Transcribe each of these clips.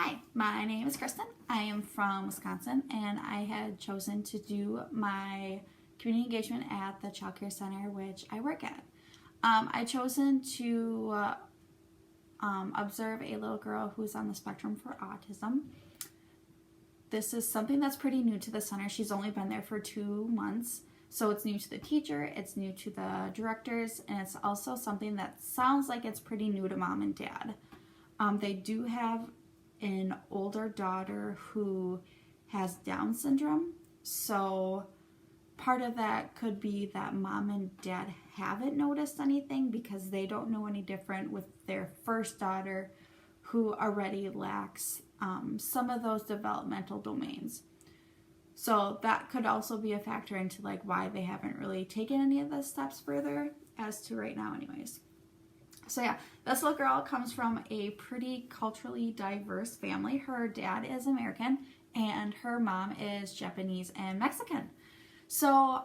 Hi, my name is Kristen. I am from Wisconsin, and I had chosen to do my community engagement at the child care center which I work at. I chosen to observe a little girl who's on the spectrum for autism. This is something that's pretty new to the center. She's only been there for 2 months, so it's new to the teacher, it's new to the directors, and it's also something that sounds like it's pretty new to mom and dad. They do have an older daughter who has Down syndrome, so part of that could be that mom and dad haven't noticed anything because they don't know any different with their first daughter who already lacks some of those developmental domains. So that could also be a factor into like why they haven't really taken any of the steps further as to right now anyways. So yeah, this little girl comes from a pretty culturally diverse family. Her dad is American and her mom is Japanese and Mexican. So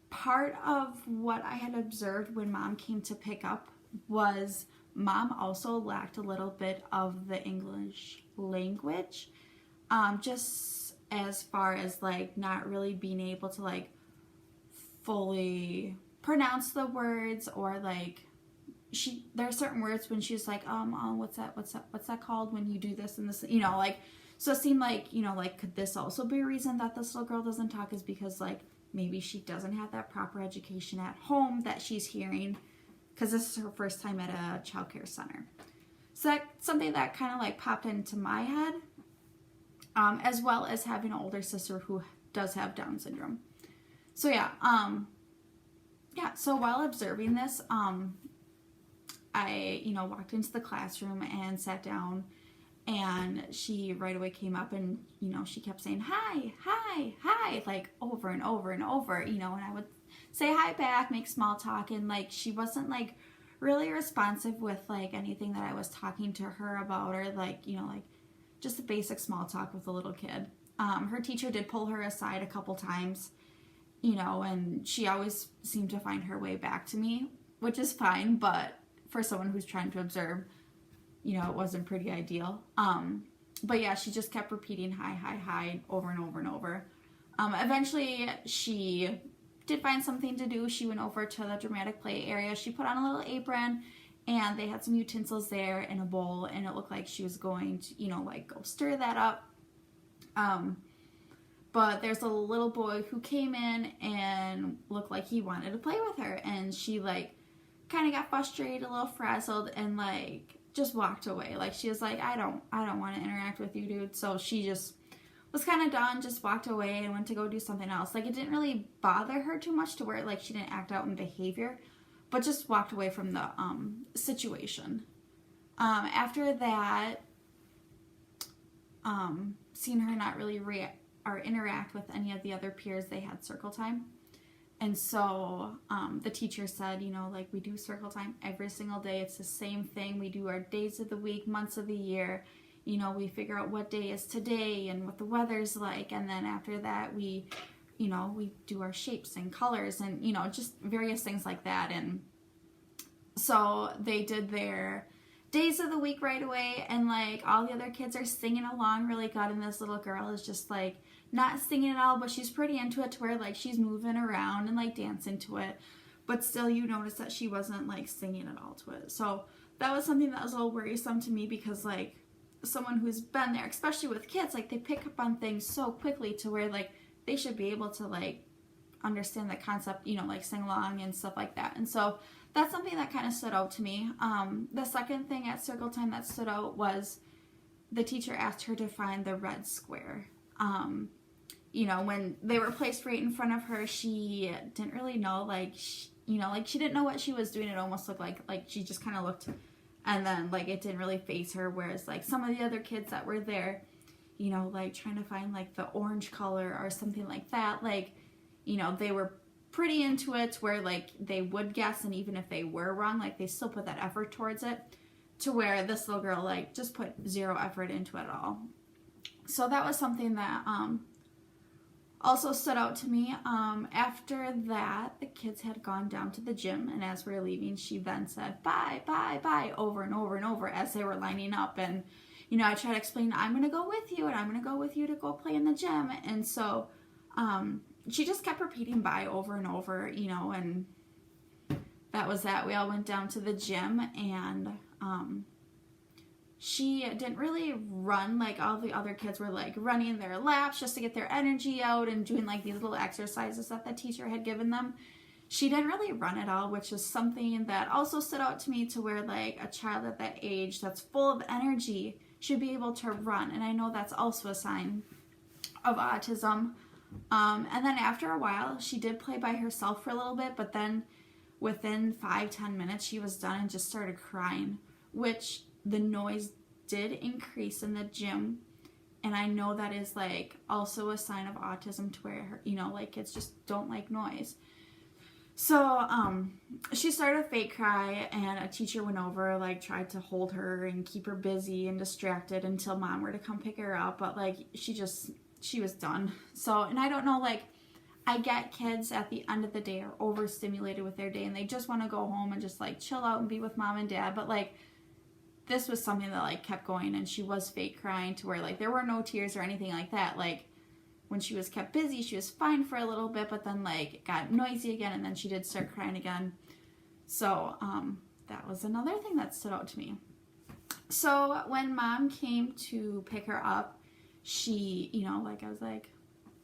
part of what I had observed when mom came to pick up was mom also lacked a little bit of the English language, just as far as like not really being able to like fully pronounce the words, or like there are certain words when she's like what's that called when you do this and this, like, so it seemed like, like, could this also be a reason that this little girl doesn't talk, is because like maybe she doesn't have that proper education at home that she's hearing, because this is her first time at a child care center. So that's something that kind of like popped into my head, as well as having an older sister who does have Down syndrome. So yeah, so while observing this, I, walked into the classroom and sat down, and she right away came up and, she kept saying, hi, hi, hi, like over and over and over, and I would say hi back, make small talk, and like she wasn't like really responsive with like anything that I was talking to her about, or like, like just the basic small talk with a little kid. Her teacher did pull her aside a couple times, and she always seemed to find her way back to me, which is fine, but for someone who's trying to observe, it wasn't pretty ideal. But yeah, she just kept repeating hi, hi, hi over and over and over. Eventually, she did find something to do. She went over to the dramatic play area. She put on a little apron, and they had some utensils there in a bowl, and it looked like she was going to, like go stir that up. But there's a little boy who came in and looked like he wanted to play with her, and she like kind of got frustrated, a little frazzled, and like just walked away. Like she was like, I don't want to interact with you, dude. So she just was kind of done, just walked away and went to go do something else. Like it didn't really bother her too much to where like she didn't act out in behavior, but just walked away from the situation. After that, seeing her not really interact with any of the other peers, they had circle time. And so the teacher said, like we do circle time every single day. It's the same thing. We do our days of the week, months of the year. We figure out what day is today and what the weather's like. And then after that, we do our shapes and colors and, just various things like that. And so they did their days of the week right away. And like all the other kids are singing along really good. And this little girl is just like not singing at all, but she's pretty into it to where like she's moving around and like dancing to it, but still you notice that she wasn't like singing at all to it. So that was something that was a little worrisome to me, because like someone who's been there, especially with kids, like they pick up on things so quickly to where like they should be able to like understand the concept, like sing along and stuff like that. And so that's something that kind of stood out to me. The second thing at circle time that stood out was the teacher asked her to find the red square. When they were placed right in front of her, she didn't really know, like, she didn't know what she was doing. It almost looked like she just kind of looked, and then, like, it didn't really faze her, whereas, like, some of the other kids that were there, like, trying to find, like, the orange color or something like that, like, they were pretty into it, where, like, they would guess, and even if they were wrong, like, they still put that effort towards it, to where this little girl, like, just put zero effort into it at all. So that was something that also stood out to me. After that, the kids had gone down to the gym, and as we were leaving, she then said, bye, bye, bye, over and over and over as they were lining up. And, I try to explain, I'm going to go with you and I'm going to go with you to go play in the gym. And so she just kept repeating bye over and over, and that was that. We all went down to the gym, and she didn't really run like all the other kids were like running their laps just to get their energy out and doing like these little exercises that the teacher had given them. She didn't really run at all, which is something that also stood out to me, to where like a child at that age that's full of energy should be able to run. And I know that's also a sign of autism. And then after a while, she did play by herself for a little bit, but then within 5-10 minutes, she was done and just started crying, which the noise did increase in the gym. And I know that is like also a sign of autism, to where, like kids just don't like noise. So she started a fake cry, and a teacher went over, like tried to hold her and keep her busy and distracted until mom were to come pick her up. But like she was done. So, and I don't know, like I get kids at the end of the day are overstimulated with their day and they just want to go home and just like chill out and be with mom and dad. But like this was something that like kept going, and she was fake crying, to where like there were no tears or anything like that. Like when she was kept busy, she was fine for a little bit, but then like it got noisy again, and then she did start crying again. So that was another thing that stood out to me. So when mom came to pick her up, she, like I was like,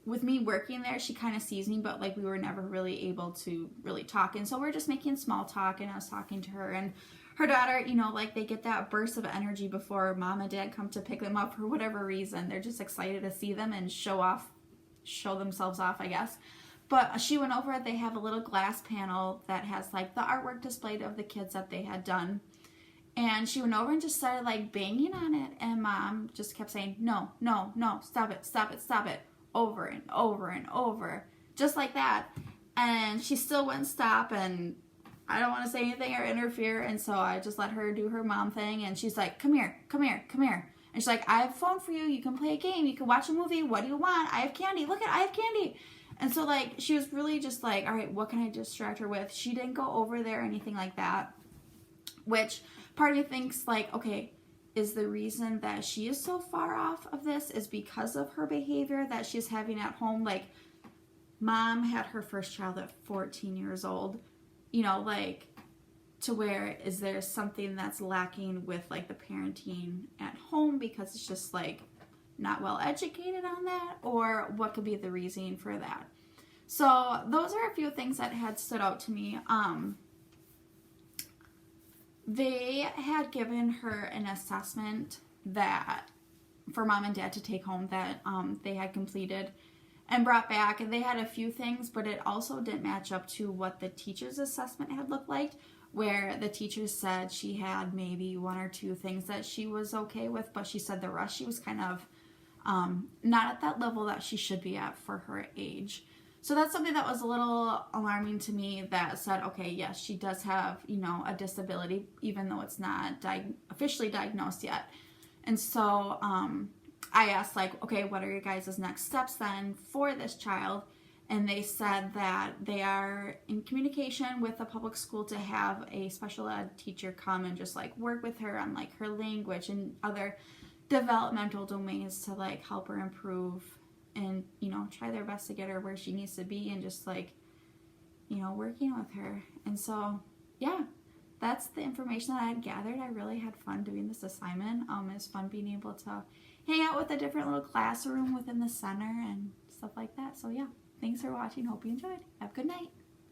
with me working there, she kind of sees me, but like we were never really able to really talk. And so we're just making small talk, and I was talking to her, and her daughter, like they get that burst of energy before mom and dad come to pick them up for whatever reason. They're just excited to see them and show themselves off, I guess. But she went over, they have a little glass panel that has like the artwork displayed of the kids that they had done. And she went over and just started like banging on it. And mom just kept saying, no, no, no, stop it, stop it, stop it. Over and over and over. Just like that. And she still wouldn't stop, and I don't want to say anything or interfere. And so I just let her do her mom thing. And she's like, come here, come here, come here. And she's like, I have a phone for you. You can play a game. You can watch a movie. What do you want? I have candy. Look, I have candy. And so like she was really just like, all right, what can I distract her with? She didn't go over there or anything like that. Which part of me thinks like, okay, is the reason that she is so far off of this is because of her behavior that she's having at home. Like mom had her first child at 14 years old, like to where is there something that's lacking with like the parenting at home because it's just like not well educated on that, or what could be the reasoning for that? So those are a few things that had stood out to me. They had given her an assessment that for mom and dad to take home that they had completed and brought back, and they had a few things, but it also didn't match up to what the teacher's assessment had looked like, where the teacher said she had maybe 1 or 2 things that she was okay with, but she said the rest she was kind of not at that level that she should be at for her age. So that's something that was a little alarming to me, that said, okay, yes, she does have, a disability, even though it's not officially diagnosed yet. And so I asked, like, okay, what are your guys' next steps then for this child? And they said that they are in communication with the public school to have a special ed teacher come and just like work with her on like her language and other developmental domains to like help her improve and, try their best to get her where she needs to be, and just like, working with her. And so, yeah, that's the information that I had gathered. I really had fun doing this assignment. It was fun being able to hang out with a different little classroom within the center and stuff like that. So yeah, thanks for watching. Hope you enjoyed. Have a good night.